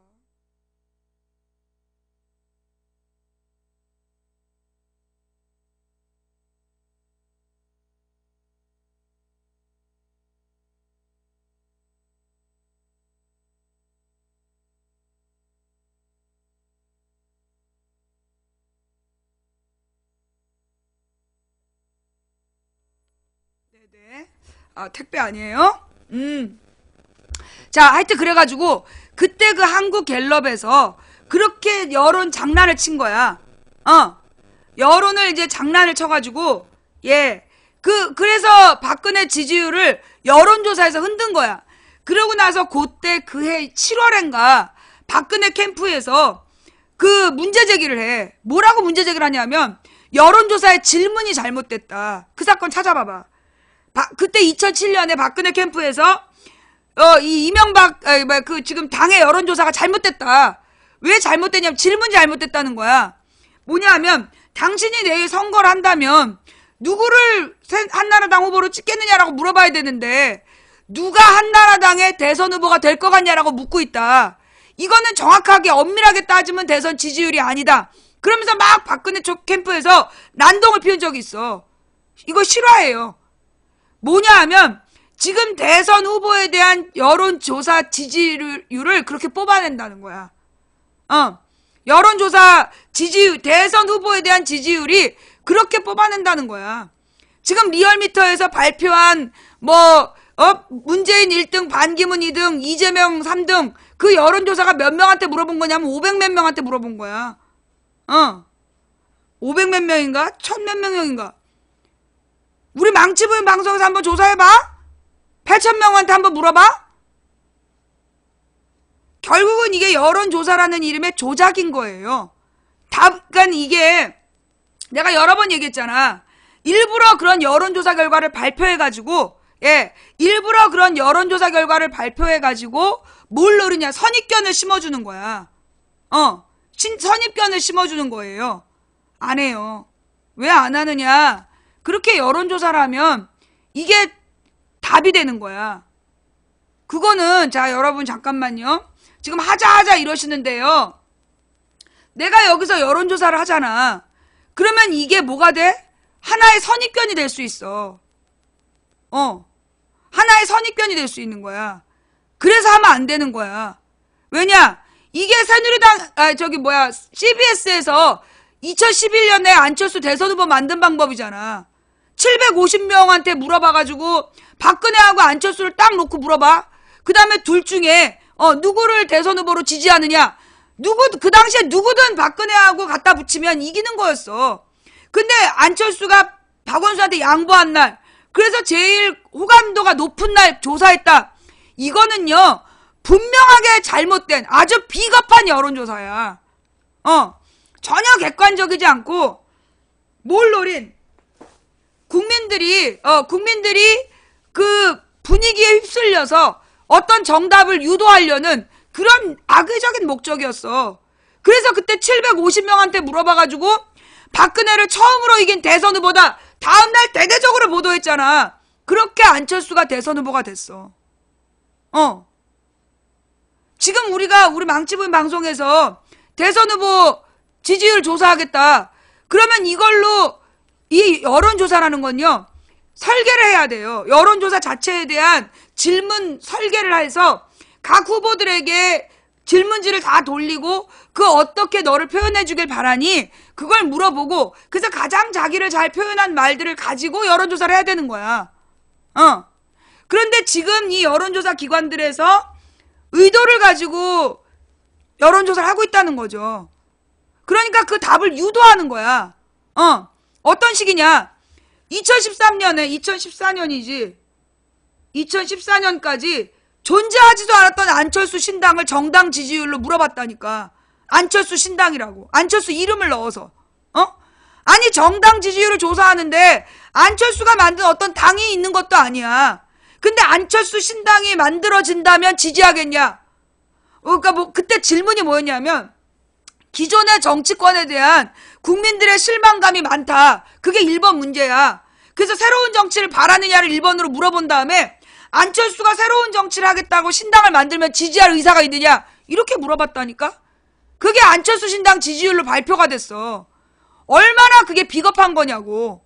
네네. 택배 아니에요? 자, 하여튼 그래가지고 그때 그 한국갤럽에서 그렇게 여론 장난을 친 거야. 여론을 이제 장난을 쳐가지고 그래서 박근혜 지지율을 여론조사에서 흔든 거야. 그러고 나서 그때 그해 7월인가 박근혜 캠프에서 그 문제 제기를 해. 뭐라고 문제 제기를 하냐면 여론조사의 질문이 잘못됐다. 그 사건 찾아봐봐. 그때 2007년에 박근혜 캠프에서 이 이명박 지금 당의 여론조사가 잘못됐다. 왜 잘못됐냐면 질문이 잘못됐다는 거야. 뭐냐면 당신이 내일 선거를 한다면 누구를 한나라당 후보로 찍겠느냐라고 물어봐야 되는데 누가 한나라당의 대선 후보가 될 것 같냐라고 묻고 있다. 이거는 정확하게 엄밀하게 따지면 대선 지지율이 아니다. 그러면서 막 박근혜 쪽 캠프에서 난동을 피운 적이 있어. 이거 실화예요. 뭐냐 하면 지금 대선 후보에 대한 여론조사 지지율을 그렇게 뽑아낸다는 거야. 여론조사 지지율, 대선 후보에 대한 지지율이 그렇게 뽑아낸다는 거야. 지금 리얼미터에서 발표한 문재인 1등, 반기문 2등, 이재명 3등, 그 여론조사가 몇 명한테 물어본 거냐면 500몇 명한테 물어본 거야. 500몇 명인가? 1000몇 명인가? 우리 망치부인 방송에서 한번 조사해봐? 8,000명한테 한번 물어봐? 결국은 이게 여론조사라는 이름의 조작인 거예요. 그러니까 이게 내가 여러 번 얘기했잖아. 일부러 그런 여론조사 결과를 발표해가지고, 일부러 그런 여론조사 결과를 발표해가지고 뭘 노리냐? 선입견을 심어주는 거야. 선입견을 심어주는 거예요. 안 해요. 왜 안 하느냐? 그렇게 여론조사를 하면 이게 답이 되는 거야. 그거는 자 여러분 잠깐만요. 지금 하자 이러시는데요. 내가 여기서 여론조사를 하잖아. 그러면 이게 뭐가 돼? 하나의 선입견이 될 수 있어. 하나의 선입견이 될 수 있는 거야. 그래서 하면 안 되는 거야. 왜냐? 이게 새누리당, CBS에서 2011년에 안철수 대선 후보 만든 방법이잖아. 750명한테 물어봐가지고 박근혜하고 안철수를 딱 놓고 물어봐. 그 다음에 둘 중에 누구를 대선 후보로 지지하느냐? 그 당시에 누구든 박근혜하고 갖다 붙이면 이기는 거였어. 근데 안철수가 박원순한테 양보한 날, 그래서 제일 호감도가 높은 날 조사했다. 이거는요, 분명하게 잘못된 아주 비겁한 여론조사야. 전혀 객관적이지 않고, 뭘 노린? 국민들이 그 분위기에 휩쓸려서 어떤 정답을 유도하려는 그런 악의적인 목적이었어. 그래서 그때 750명한테 물어봐가지고 박근혜를 처음으로 이긴 대선 후보다 다음날 대대적으로 보도했잖아. 그렇게 안철수가 대선 후보가 됐어. 지금 우리 망치부인 방송에서 대선 후보 지지율 조사하겠다. 그러면 이걸로 이 여론조사라는 건요. 설계를 해야 돼요. 여론조사 자체에 대한 질문 설계를 해서 각 후보들에게 질문지를 다 돌리고 그 어떻게 너를 표현해 주길 바라니 그걸 물어보고 그래서 가장 자기를 잘 표현한 말들을 가지고 여론조사를 해야 되는 거야. 그런데 지금 이 여론조사 기관들에서 의도를 가지고 여론조사를 하고 있다는 거죠. 그러니까 그 답을 유도하는 거야. 어떤 식이냐? 2014년이지. 2014년까지 존재하지도 않았던 안철수 신당을 정당 지지율로 물어봤다니까. 안철수 신당이라고. 안철수 이름을 넣어서. 아니 정당 지지율을 조사하는데 안철수가 만든 어떤 당이 있는 것도 아니야. 근데 안철수 신당이 만들어진다면 지지하겠냐? 그러니까 그때 질문이 뭐였냐면 기존의 정치권에 대한 국민들의 실망감이 많다. 그게 1번 문제야. 그래서 새로운 정치를 바라느냐를 1번으로 물어본 다음에 안철수가 새로운 정치를 하겠다고 신당을 만들면 지지할 의사가 있느냐? 이렇게 물어봤다니까? 그게 안철수 신당 지지율로 발표가 됐어. 얼마나 그게 비겁한 거냐고.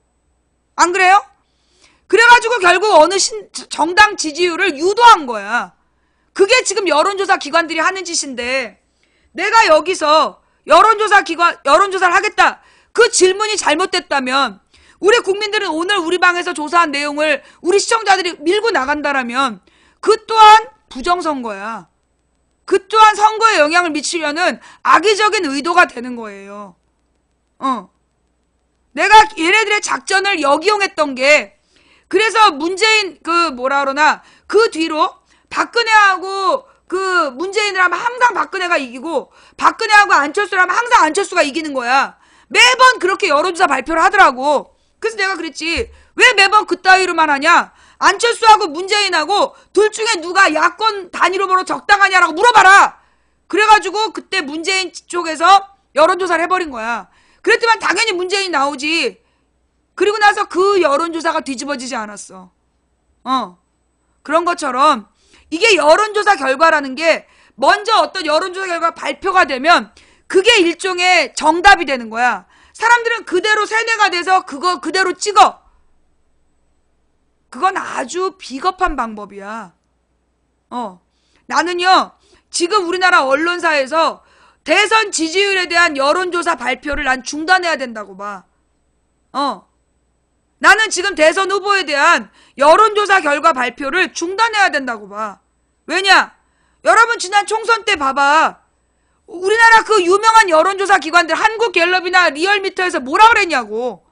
안 그래요? 그래가지고 결국 어느 정당 지지율을 유도한 거야. 그게 지금 여론조사 기관들이 하는 짓인데 내가 여기서 여론조사를 하겠다. 그 질문이 잘못됐다면 우리 국민들은 오늘 우리 방에서 조사한 내용을 우리 시청자들이 밀고 나간다라면 그 또한 부정선거야. 그 또한 선거에 영향을 미치려는 악의적인 의도가 되는 거예요. 내가 얘네들의 작전을 역이용했던 게 그래서 문재인 그 뒤로 박근혜하고 그 문재인을 하면 항상 박근혜가 이기고 박근혜하고 안철수를 하면 항상 안철수가 이기는 거야. 매번 그렇게 여론조사 발표를 하더라고. 그래서 내가 그랬지. 왜 매번 그따위로만 하냐? 안철수하고 문재인하고 둘 중에 누가 야권 단일 후보로 적당하냐라고 물어봐라. 그래가지고 그때 문재인 쪽에서 여론조사를 해버린 거야. 그랬더만 당연히 문재인이 나오지. 그리고 나서 그 여론조사가 뒤집어지지 않았어. 그런 것처럼 이게 여론조사 결과라는 게 먼저 어떤 여론조사 결과가 발표가 되면 그게 일종의 정답이 되는 거야. 사람들은 그대로 세뇌가 돼서 그거 그대로 찍어. 그건 아주 비겁한 방법이야. 나는요, 지금 우리나라 언론사에서 대선 지지율에 대한 여론조사 발표를 난 중단해야 된다고 봐. 나는 지금 대선 후보에 대한 여론조사 결과 발표를 중단해야 된다고 봐. 왜냐? 여러분 지난 총선 때 봐봐. 우리나라 그 유명한 여론조사 기관들 한국갤럽이나 리얼미터에서 뭐라 그랬냐고.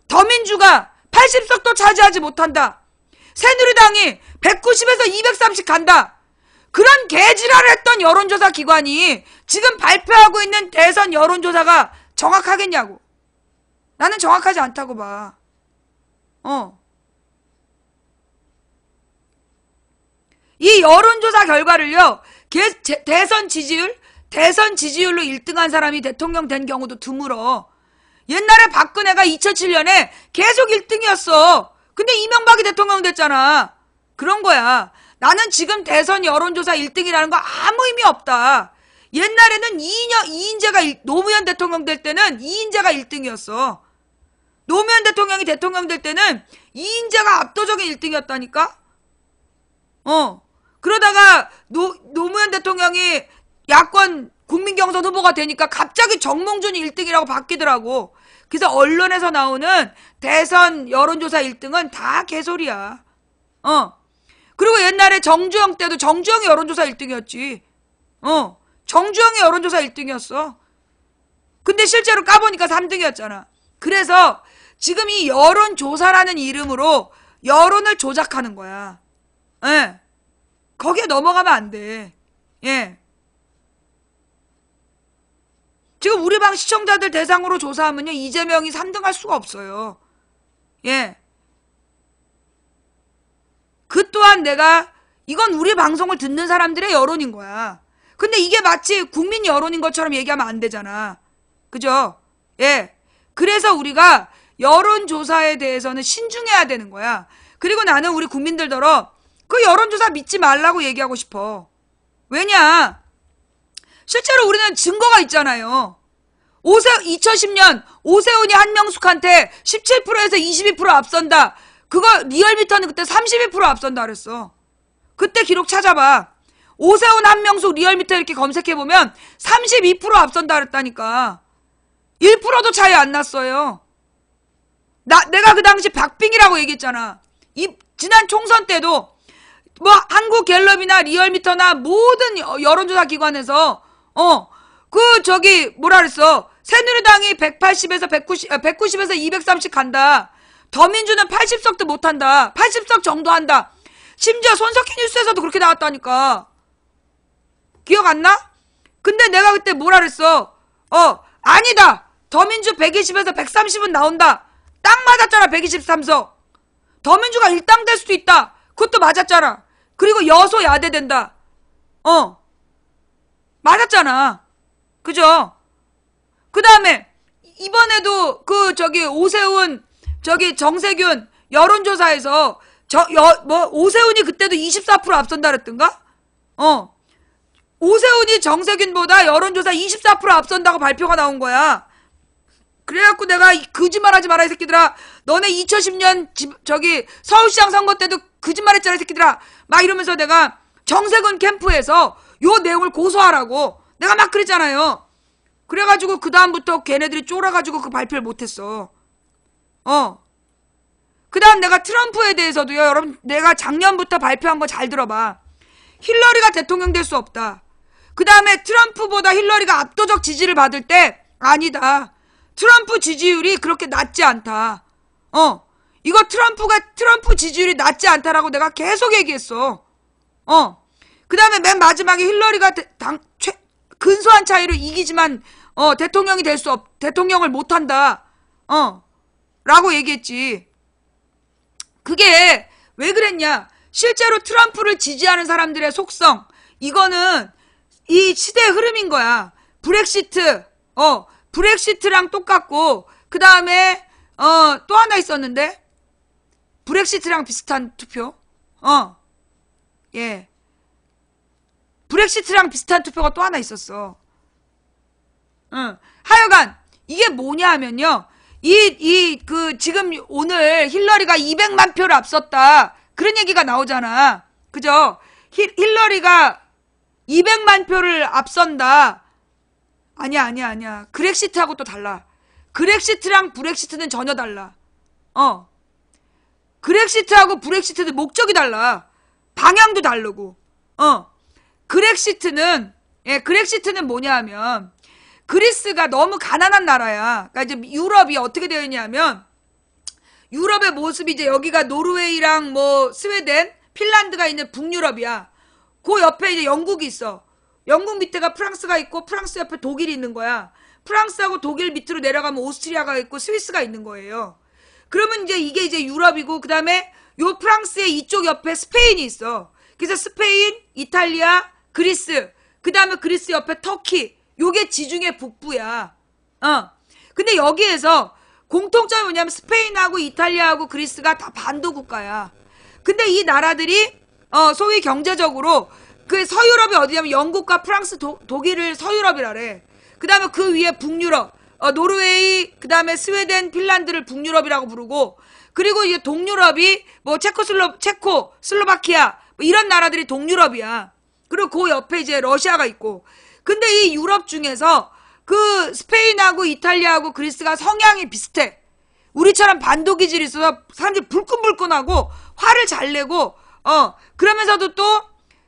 더민주가 80석도 차지하지 못한다. 새누리당이 190에서 230 간다. 그런 개지랄을 했던 여론조사 기관이 지금 발표하고 있는 대선 여론조사가 정확하겠냐고. 나는 정확하지 않다고 봐. 이 여론조사 결과를요, 대선 지지율로 1등한 사람이 대통령 된 경우도 드물어. 옛날에 박근혜가 2007년에 계속 1등이었어. 근데 이명박이 대통령 됐잖아. 그런 거야. 나는 지금 대선 여론조사 1등이라는 거 아무 의미 없다. 옛날에는 노무현 대통령 될 때는 이인재가 1등이었어. 노무현 대통령이 대통령 될 때는 이인재가 압도적인 1등이었다니까? 그러다가 노무현 대통령이 야권 국민경선 후보가 되니까 갑자기 정몽준이 1등이라고 바뀌더라고. 그래서 언론에서 나오는 대선 여론조사 1등은 다 개소리야. 그리고 옛날에 정주영 때도 정주영이 여론조사 1등이었지. 정주영이 여론조사 1등이었어. 근데 실제로 까보니까 3등이었잖아. 그래서 지금 이 여론조사라는 이름으로 여론을 조작하는 거야. 예. 거기에 넘어가면 안 돼. 예. 지금 우리 방 시청자들 대상으로 조사하면요, 이재명이 3등 할 수가 없어요. 예. 그 또한 이건 우리 방송을 듣는 사람들의 여론인 거야. 근데 이게 마치 국민 여론인 것처럼 얘기하면 안 되잖아. 그죠? 예. 그래서 우리가 여론조사에 대해서는 신중해야 되는 거야. 그리고 나는 우리 국민들더러 그 여론조사 믿지 말라고 얘기하고 싶어. 왜냐? 실제로 우리는 증거가 있잖아요. 2010년 오세훈이 한명숙한테 17%에서 22% 앞선다. 그거 리얼미터는 그때 32% 앞선다 그랬어. 그때 기록 찾아봐. 오세훈 한명숙 리얼미터 이렇게 검색해보면 32% 앞선다 그랬다니까. 1%도 차이 안 났어요. 내가 그 당시 박빙이라고 얘기했잖아. 지난 총선 때도 뭐 한국갤럽이나 리얼미터나 모든 여론조사 기관에서 뭐라 그랬어. 새누리당이 180에서 190에서 230 간다. 더민주는 80석도 못한다. 80석 정도 한다. 심지어 손석희 뉴스에서도 그렇게 나왔다니까. 기억 안 나? 근데 내가 그때 뭐라 그랬어. 아니다. 더민주 120에서 130은 나온다. 딱 맞았잖아. 123석. 더민주가 일당 될 수도 있다. 그것도 맞았잖아. 그리고 여소야대 된다. 맞았잖아. 그죠? 그 다음에 이번에도 오세훈 정세균 여론조사에서 오세훈이 그때도 24% 앞선다 그랬던가? 오세훈이 정세균보다 여론조사 24% 앞선다고 발표가 나온 거야. 그래갖고 내가 거짓말하지 마라 이 새끼들아. 너네 2010년 서울시장 선거 때도 거짓말했잖아 이 새끼들아. 막 이러면서 내가 정세균 캠프에서 요 내용을 고소하라고 내가 막 그랬잖아요. 그래가지고 그 다음부터 걔네들이 쫄아가지고 그 발표를 못했어. 그 다음 내가 트럼프에 대해서도요. 여러분 내가 작년부터 발표한 거 잘 들어봐. 힐러리가 대통령 될 수 없다. 그 다음에 트럼프보다 힐러리가 압도적 지지를 받을 때 아니다. 트럼프 지지율이 그렇게 낮지 않다. 이거 트럼프 지지율이 낮지 않다라고 내가 계속 얘기했어. 그 다음에 맨 마지막에 힐러리가 근소한 차이로 이기지만 대통령을 못한다. 라고 얘기했지. 그게 왜 그랬냐? 실제로 트럼프를 지지하는 사람들의 속성, 이거는 이 시대의 흐름인 거야. 브렉시트랑 똑같고, 그 다음에 또 하나 있었는데 브렉시트랑 비슷한 투표. 예. 브렉시트랑 비슷한 투표가 또 하나 있었어. 하여간 이게 뭐냐 하면요. 지금 오늘 힐러리가 200만 표를 앞섰다. 그런 얘기가 나오잖아. 그죠? 힐러리가 200만 표를 앞선다. 아니야. 그렉시트하고 또 달라. 그렉시트랑 브렉시트는 전혀 달라. 그렉시트하고 브렉시트도 목적이 달라. 방향도 다르고. 그렉시트는 뭐냐 하면, 그리스가 너무 가난한 나라야. 그러니까 이제 유럽이 어떻게 되어 있냐면, 유럽의 모습이 이제 여기가 노르웨이랑 뭐 스웨덴, 핀란드가 있는 북유럽이야. 그 옆에 이제 영국이 있어. 영국 밑에가 프랑스가 있고, 프랑스 옆에 독일이 있는 거야. 프랑스하고 독일 밑으로 내려가면 오스트리아가 있고 스위스가 있는 거예요. 그러면 이제 이게 이제 유럽이고, 그 다음에 요 프랑스의 이쪽 옆에 스페인이 있어. 그래서 스페인, 이탈리아, 그리스, 그 다음에 그리스 옆에 터키, 요게 지중해 북부야. 근데 여기에서 공통점이 뭐냐면 스페인하고 이탈리아하고 그리스가 다 반도 국가야. 근데 이 나라들이 소위 경제적으로 그 서유럽이 어디냐면 영국과 프랑스, 독일을 서유럽이라래. 그 다음에 그 위에 북유럽, 노르웨이, 그 다음에 스웨덴, 핀란드를 북유럽이라고 부르고, 그리고 이제 동유럽이 뭐 체코, 슬로바키아 뭐 이런 나라들이 동유럽이야. 그리고 그 옆에 이제 러시아가 있고. 근데 이 유럽 중에서 그 스페인하고 이탈리아하고 그리스가 성향이 비슷해. 우리처럼 반도 기질이 있어서 사람들이 불끈불끈하고 화를 잘 내고, 그러면서도 또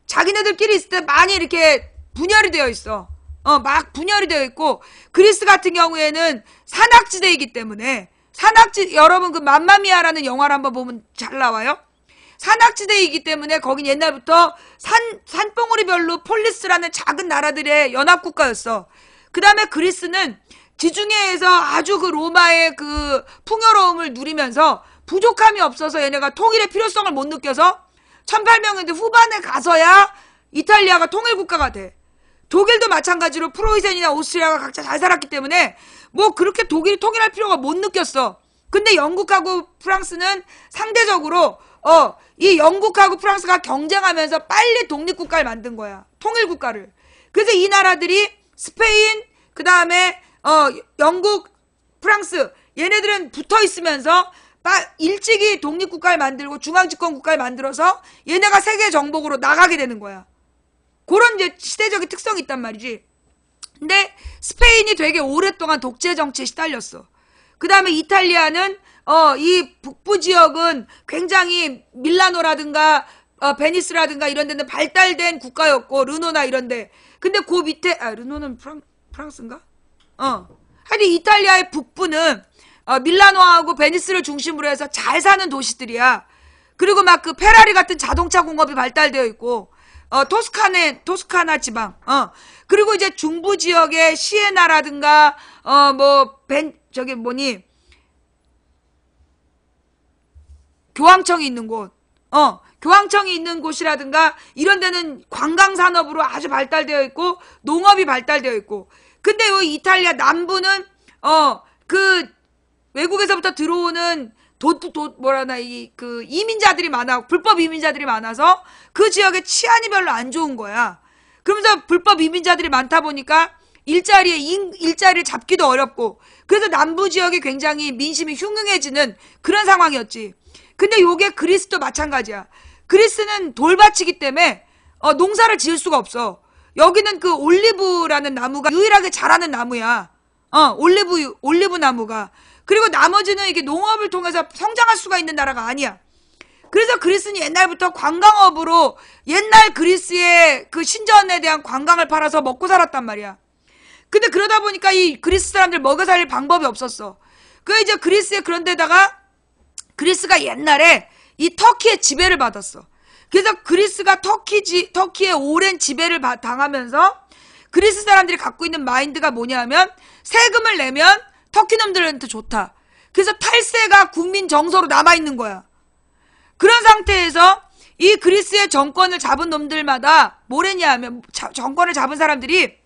자기네들끼리 있을 때 많이 이렇게 분열이 되어 있어. 막 분열이 되어 있고, 그리스 같은 경우에는 산악지대이기 때문에, 여러분 그 맘마미아라는 영화를 한번 보면 잘 나와요. 산악지대이기 때문에 거긴 옛날부터 산봉우리별로 폴리스라는 작은 나라들의 연합국가였어. 그 다음에 그리스는 지중해에서 아주 그 로마의 그 풍요로움을 누리면서 부족함이 없어서 얘네가 통일의 필요성을 못 느껴서 1800년대 후반에 가서야 이탈리아가 통일국가가 돼. 독일도 마찬가지로 프로이센이나 오스트리아가 각자 잘 살았기 때문에 뭐 그렇게 독일이 통일할 필요가 못 느꼈어. 근데 영국하고 프랑스는 상대적으로 이 영국하고 프랑스가 경쟁하면서 빨리 독립국가를 만든 거야. 통일국가를. 그래서 이 나라들이 스페인, 그 다음에 영국, 프랑스 얘네들은 붙어 있으면서 일찍이 독립국가를 만들고 중앙집권국가를 만들어서 얘네가 세계 정복으로 나가게 되는 거야. 그런 이제 시대적인 특성이 있단 말이지. 근데 스페인이 되게 오랫동안 독재 정치에 시달렸어. 그 다음에 이탈리아는 이 북부 지역은 굉장히 밀라노라든가 베니스라든가 이런 데는 발달된 국가였고, 르노나 이런 데. 근데 그 밑에 르노는 프랑스인가? 하여튼 이탈리아의 북부는 밀라노하고 베니스를 중심으로 해서 잘 사는 도시들이야. 그리고 막 그 페라리 같은 자동차 공업이 발달되어 있고, 토스카나 지방, 그리고 이제 중부 지역의 시에나라든가, 교황청이 있는 곳, 교황청이 있는 곳이라든가, 이런 데는 관광산업으로 아주 발달되어 있고, 농업이 발달되어 있고, 근데 이 이탈리아 남부는, 그, 외국에서부터 들어오는 이민자들이 많아, 불법 이민자들이 많아서 그 지역의 치안이 별로 안 좋은 거야. 그러면서 불법 이민자들이 많다 보니까 일자리를 잡기도 어렵고, 그래서 남부 지역이 굉장히 민심이 흉흉해지는 그런 상황이었지. 근데 요게 그리스도 마찬가지야. 그리스는 돌밭이기 때문에 농사를 지을 수가 없어. 여기는 그 올리브라는 나무가 유일하게 자라는 나무야. 올리브 나무가. 그리고 나머지는 이게 농업을 통해서 성장할 수가 있는 나라가 아니야. 그래서 그리스는 옛날부터 관광업으로 옛날 그리스의 그 신전에 대한 관광을 팔아서 먹고 살았단 말이야. 근데 그러다 보니까 이 그리스 사람들 먹여 살릴 방법이 없었어. 그 이제 그리스에 그런 데다가 그리스가 옛날에 이 터키의 지배를 받았어. 그래서 그리스가 터키의 오랜 지배를 당하면서 그리스 사람들이 갖고 있는 마인드가 뭐냐면 세금을 내면 터키 놈들한테 좋다. 그래서 탈세가 국민 정서로 남아있는 거야. 그런 상태에서 이 그리스의 정권을 잡은 놈들마다 뭘 했냐 하면 정권을 잡은 사람들이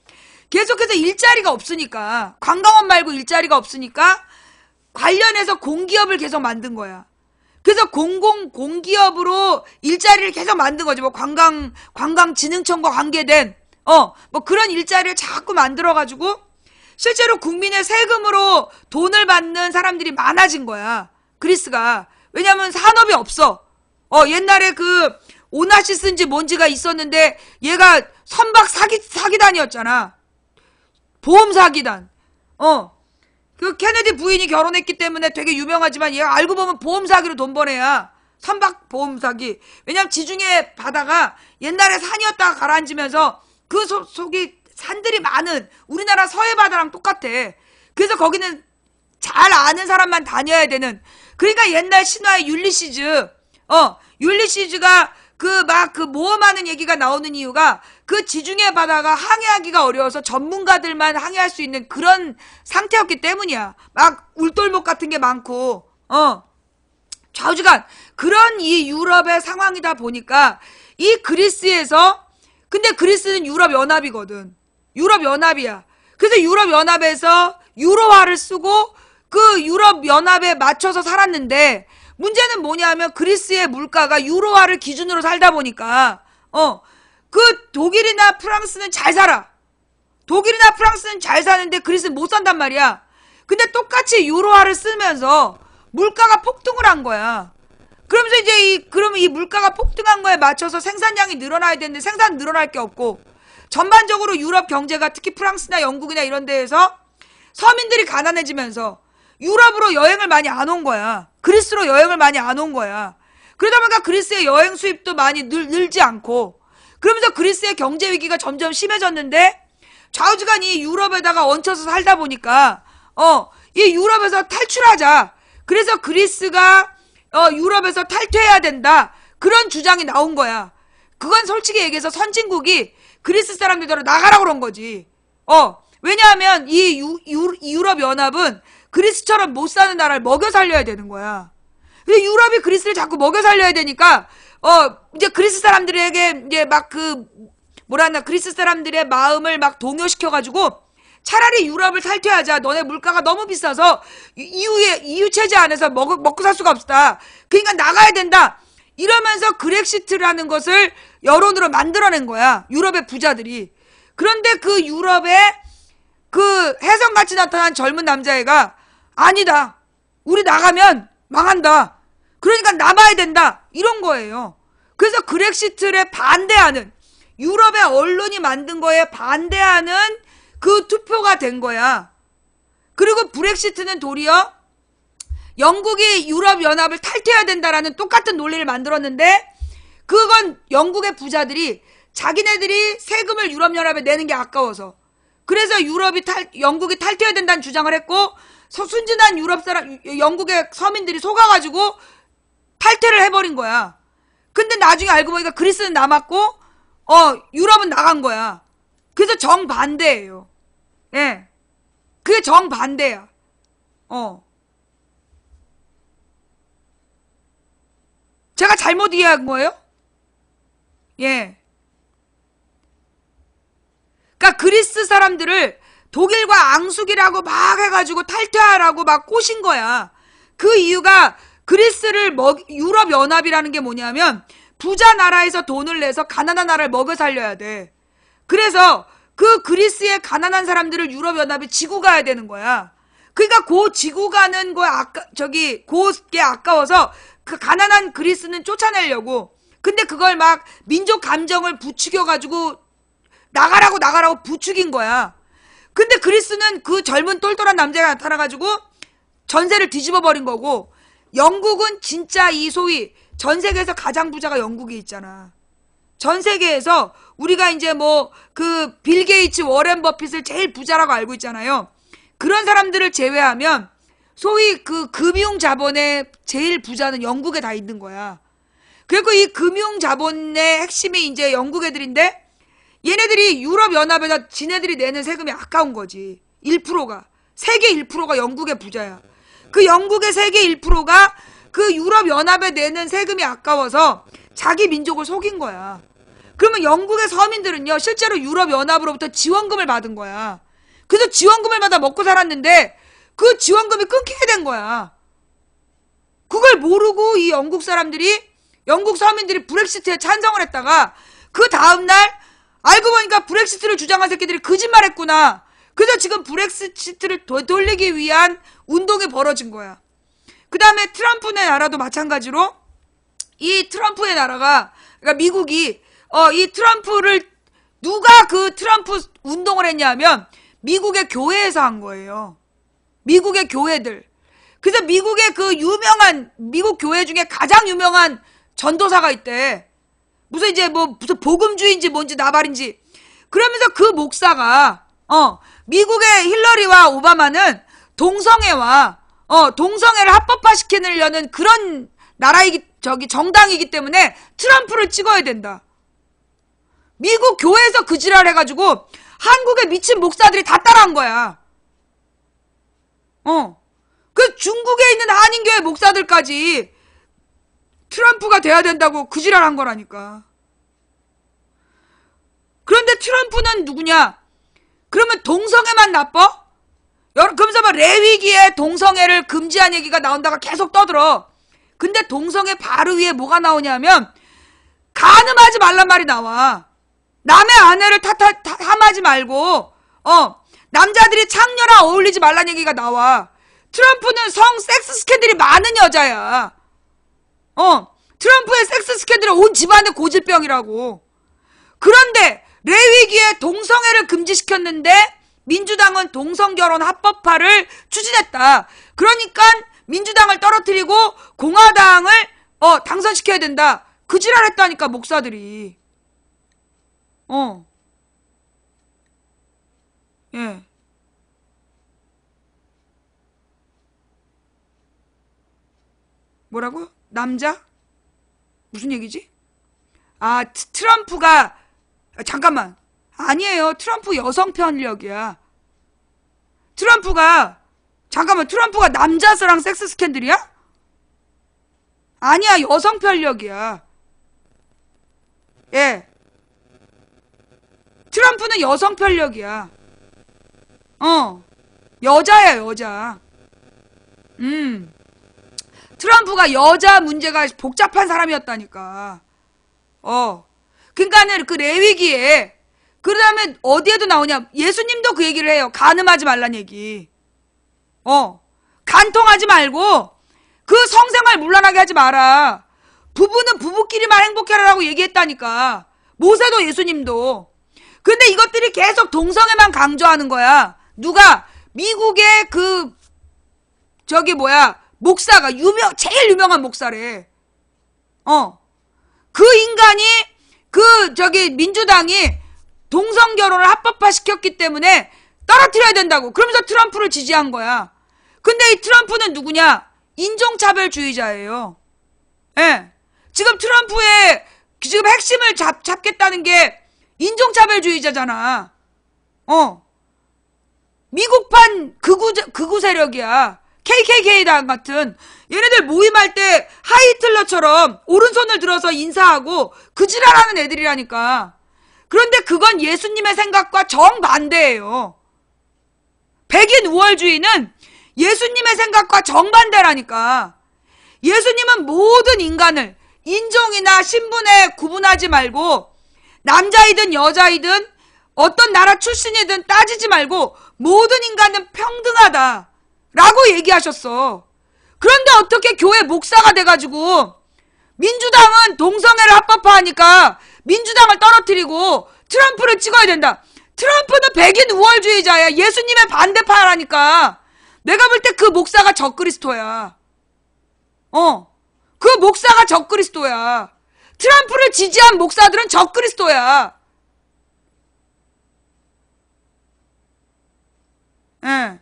계속해서 일자리가 없으니까, 관광업 말고 일자리가 없으니까 관련해서 공기업을 계속 만든 거야. 그래서 공기업으로 일자리를 계속 만든 거지. 뭐 관광진흥청과 관계된 뭐 그런 일자리를 자꾸 만들어가지고 실제로 국민의 세금으로 돈을 받는 사람들이 많아진 거야. 그리스가. 왜냐면 산업이 없어. 옛날에 그 오나시스인지 뭔지가 있었는데 얘가 선박 사기단이었잖아. 보험 사기단. 그 케네디 부인이 결혼했기 때문에 되게 유명하지만 얘가 알고 보면 보험 사기로 돈 번 애야. 선박 보험 사기. 왜냐면 지중해 바다가 옛날에 산이었다가 가라앉으면서 그 속이 산들이 많은 우리나라 서해 바다랑 똑같아. 그래서 거기는 잘 아는 사람만 다녀야 되는. 그러니까 옛날 신화의 율리시즈가 그 모험하는 얘기가 나오는 이유가 그 지중해 바다가 항해하기가 어려워서 전문가들만 항해할 수 있는 그런 상태였기 때문이야. 막 울돌목 같은 게 많고, 좌우지간 그런 이 유럽의 상황이다 보니까 이 그리스에서, 근데 그리스는 유럽연합이거든. 유럽연합이야. 그래서 유럽연합에서 유로화를 쓰고 그 유럽연합에 맞춰서 살았는데 문제는 뭐냐면 그리스의 물가가 유로화를 기준으로 살다 보니까 그 독일이나 프랑스는 잘 살아. 독일이나 프랑스는 잘 사는데 그리스는 못 산단 말이야. 근데 똑같이 유로화를 쓰면서 물가가 폭등을 한 거야. 그러면서 이제 그러면 이 물가가 폭등한 거에 맞춰서 생산량이 늘어나야 되는데 생산 늘어날 게 없고 전반적으로 유럽 경제가 특히 프랑스나 영국이나 이런 데에서 서민들이 가난해지면서 유럽으로 여행을 많이 안 온 거야. 그리스로 여행을 많이 안 온 거야. 그러다 보니까 그리스의 여행 수입도 많이 늘지 않고 그러면서 그리스의 경제 위기가 점점 심해졌는데 좌우지간 이 유럽에다가 얹혀서 살다 보니까 이 유럽에서 탈출하자. 그래서 그리스가 유럽에서 탈퇴해야 된다. 그런 주장이 나온 거야. 그건 솔직히 얘기해서 선진국이 그리스 사람들대로 나가라고 그런 거지. 왜냐하면 이 유럽연합은 그리스처럼 못 사는 나라를 먹여 살려야 되는 거야. 근데 유럽이 그리스를 자꾸 먹여 살려야 되니까 이제 그리스 사람들에게 이제 막 그리스 사람들의 마음을 막 동요시켜가지고 차라리 유럽을 탈퇴하자. 너네 물가가 너무 비싸서 EU 체제 안에서 먹고 살 수가 없다. 그러니까 나가야 된다. 이러면서 그렉시트라는 것을 여론으로 만들어낸 거야. 유럽의 부자들이. 그런데 그 유럽의 그 혜성같이 나타난 젊은 남자애가 아니다. 우리 나가면 망한다. 그러니까 남아야 된다. 이런 거예요. 그래서 그렉시트에 반대하는 유럽의 언론이 만든 거에 반대하는 그 투표가 된 거야. 그리고 브렉시트는 도리어 영국이 유럽연합을 탈퇴해야 된다라는 똑같은 논리를 만들었는데 그건 영국의 부자들이 자기네들이 세금을 유럽연합에 내는 게 아까워서 그래서 영국이 탈퇴해야 된다는 주장을 했고 순진한 영국의 서민들이 속아가지고 탈퇴를 해버린 거야. 근데 나중에 알고 보니까 그리스는 남았고 유럽은 나간 거야. 그래서 정반대예요. 예. 그게 정반대야. 제가 잘못 이해한 거예요? 예. 그러니까 그리스 사람들을 독일과 앙숙이라고 막 해가지고 탈퇴하라고 막 꼬신 거야. 그 이유가 그리스를 유럽연합이라는 게 뭐냐면 부자 나라에서 돈을 내서 가난한 나라를 먹여 살려야 돼. 그래서 그 그리스의 가난한 사람들을 유럽연합이 지고 가야 되는 거야. 그러니까 지고 가는 그게 아까워서 그 가난한 그리스는 쫓아내려고. 근데 그걸 막 민족 감정을 부추겨가지고 나가라고 부추긴 거야. 근데 그리스는 그 젊은 똘똘한 남자가 나타나가지고 전세를 뒤집어 버린 거고 영국은 진짜 이 소위 전 세계에서 가장 부자가 영국이 있잖아. 전 세계에서 우리가 이제 빌 게이츠, 워렌 버핏을 제일 부자라고 알고 있잖아요. 그런 사람들을 제외하면 소위 그 금융 자본의 제일 부자는 영국에 다 있는 거야. 그리고 이 금융 자본의 핵심이 이제 영국 애들인데 얘네들이 유럽연합에다 지네들이 내는 세금이 아까운 거지. 1%가. 세계 1%가 영국의 부자야. 그 영국의 세계 1%가 그 유럽연합에 내는 세금이 아까워서 자기 민족을 속인 거야. 그러면 영국의 서민들은요, 실제로 유럽연합으로부터 지원금을 받은 거야. 그래서 지원금을 받아 먹고 살았는데 그 지원금이 끊기게 된 거야. 그걸 모르고 이 영국 서민들이 브렉시트에 찬성을 했다가 그 다음날 알고 보니까 브렉시트를 주장한 새끼들이 거짓말했구나. 그래서 지금 브렉시트를 돌리기 위한 운동이 벌어진 거야. 그 다음에 트럼프의 나라도 마찬가지로 이 트럼프의 나라가 그러니까 미국이 이 트럼프를 누가 그 트럼프 운동을 했냐면 미국의 교회에서 한 거예요. 미국의 교회들. 그래서 미국의 미국 교회 중에 가장 유명한 전도사가 있대. 무슨 무슨 복음주의인지 뭔지 나발인지. 그러면서 그 목사가, 미국의 힐러리와 오바마는 동성애와, 동성애를 합법화시키려는 그런 정당이기 때문에 트럼프를 찍어야 된다. 미국 교회에서 그 지랄 해가지고 한국의 미친 목사들이 다 따라한 거야. 그 중국에 있는 한인교회 목사들까지 트럼프가 돼야 된다고 그 지랄 한 거라니까. 그런데 트럼프는 누구냐? 그러면 동성애만 나빠? 그러면서 막 레위기에 동성애를 금지한 얘기가 나온다가 계속 떠들어. 근데 동성애 바로 위에 뭐가 나오냐면 간음하지 말란 말이 나와. 남의 아내를 탐하지 말고 남자들이 창녀랑 어울리지 말란 얘기가 나와. 트럼프는 섹스 스캔들이 많은 여자야. 트럼프의 섹스 스캔들은 온 집안의 고질병이라고. 그런데 레위기에 동성애를 금지시켰는데 민주당은 동성결혼 합법화를 추진했다. 그러니까 민주당을 떨어뜨리고 공화당을 당선시켜야 된다. 그 지랄 했다니까 목사들이. 예. 뭐라고? 남자? 무슨 얘기지? 아, 트럼프가 잠깐만. 아니에요. 트럼프 여성 편력이야. 트럼프가 남자랑 섹스 스캔들이야? 아니야. 여성 편력이야. 예. 트럼프는 여성 편력이야. 여자야, 여자. 트럼프가 여자 문제가 복잡한 사람이었다니까. 그러니까는 그 레위기에, 그 다음에 어디에도 나오냐. 예수님도 그 얘기를 해요. 간음하지 말란 얘기. 간통하지 말고, 그 성생활 문란하게 하지 마라. 부부는 부부끼리만 행복해라라고 얘기했다니까. 모세도 예수님도. 근데 이것들이 계속 동성애만 강조하는 거야. 누가? 미국의 목사가 제일 유명한 목사래. 그 인간이 민주당이 동성결혼을 합법화 시켰기 때문에 떨어뜨려야 된다고. 그러면서 트럼프를 지지한 거야. 근데 이 트럼프는 누구냐? 인종차별주의자예요. 예. 지금 트럼프의 핵심을 잡겠다는 게 인종차별주의자잖아. 미국판 극우 세력이야. KKK당 같은. 얘네들 모임할 때 하이틀러처럼 오른손을 들어서 인사하고 그 지랄하는 애들이라니까. 그런데 그건 예수님의 생각과 정반대예요. 백인 우월주의는 예수님의 생각과 정반대라니까. 예수님은 모든 인간을 인종이나 신분에 구분하지 말고 남자이든 여자이든 어떤 나라 출신이든 따지지 말고 모든 인간은 평등하다 라고 얘기하셨어. 그런데 어떻게 교회 목사가 돼가지고 민주당은 동성애를 합법화하니까 민주당을 떨어뜨리고 트럼프를 찍어야 된다. 트럼프는 백인 우월주의자야. 예수님의 반대파라니까. 내가 볼 때 그 목사가 적그리스도야. 그 목사가 적그리스도야. 트럼프를 지지한 목사들은 적그리스도야. 예.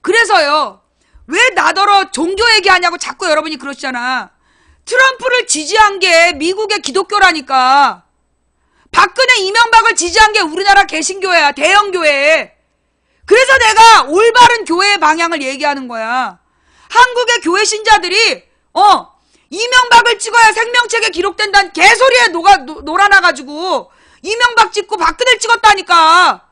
그래서요. 왜 나더러 종교 얘기하냐고 자꾸 여러분이 그러시잖아. 트럼프를 지지한 게 미국의 기독교라니까. 박근혜 이명박을 지지한 게 우리나라 개신교회야. 대형교회. 그래서 내가 올바른 교회의 방향을 얘기하는 거야. 한국의 교회 신자들이 이명박을 찍어야 생명책에 기록된다는 개소리에 놀아나가지고 이명박 찍고 박근혜를 찍었다니까.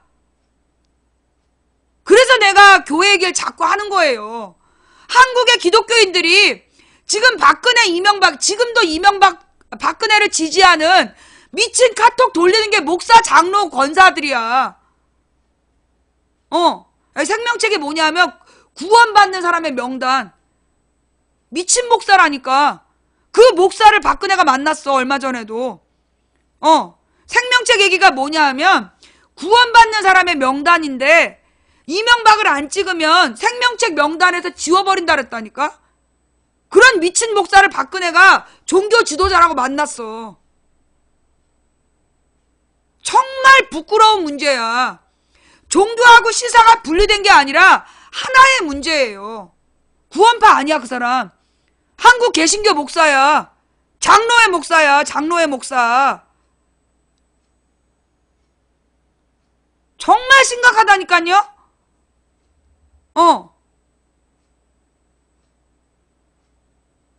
그래서 내가 교회 얘기를 자꾸 하는 거예요. 한국의 기독교인들이 지금 지금도 박근혜를 지지하는 미친 카톡 돌리는 게 목사, 장로, 권사들이야. 생명책이 뭐냐면 구원받는 사람의 명단. 미친 목사라니까. 그 목사를 박근혜가 만났어, 얼마 전에도. 생명책 얘기가 뭐냐 하면 구원받는 사람의 명단인데 이명박을 안 찍으면 생명책 명단에서 지워버린다 그랬다니까? 그런 미친 목사를 박근혜가 종교 지도자라고 만났어. 정말 부끄러운 문제야. 종교하고 시사가 분리된 게 아니라 하나의 문제예요. 구원파 아니야, 그 사람. 한국 개신교 목사야. 장로회 목사야, 장로회 목사. 정말 심각하다니까요?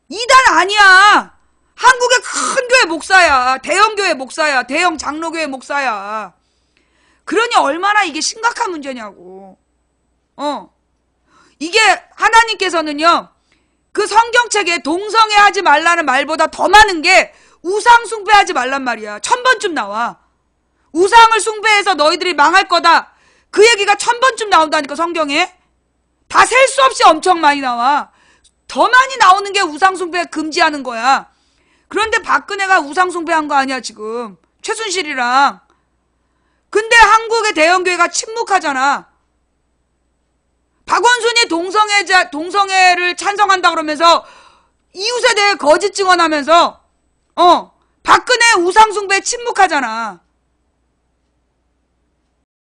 이단 아니야. 한국의 큰 교회 목사야. 대형 교회 목사야. 대형 장로교회 목사야. 그러니 얼마나 이게 심각한 문제냐고. 이게 하나님께서는요, 그 성경책에 동성애 하지 말라는 말보다 더 많은 게 우상 숭배하지 말란 말이야. 1000번쯤 나와. 우상을 숭배해서 너희들이 망할 거다. 그 얘기가 1000번쯤 나온다니까, 성경에. 다 셀 수 없이 엄청 많이 나와. 더 많이 나오는 게 우상 숭배 금지하는 거야. 그런데 박근혜가 우상 숭배한 거 아니야, 지금. 최순실이랑. 근데 한국의 대형교회가 침묵하잖아. 박원순이 동성애를 찬성한다 그러면서 이웃에 대해 거짓 증언하면서 박근혜 우상숭배에 침묵하잖아.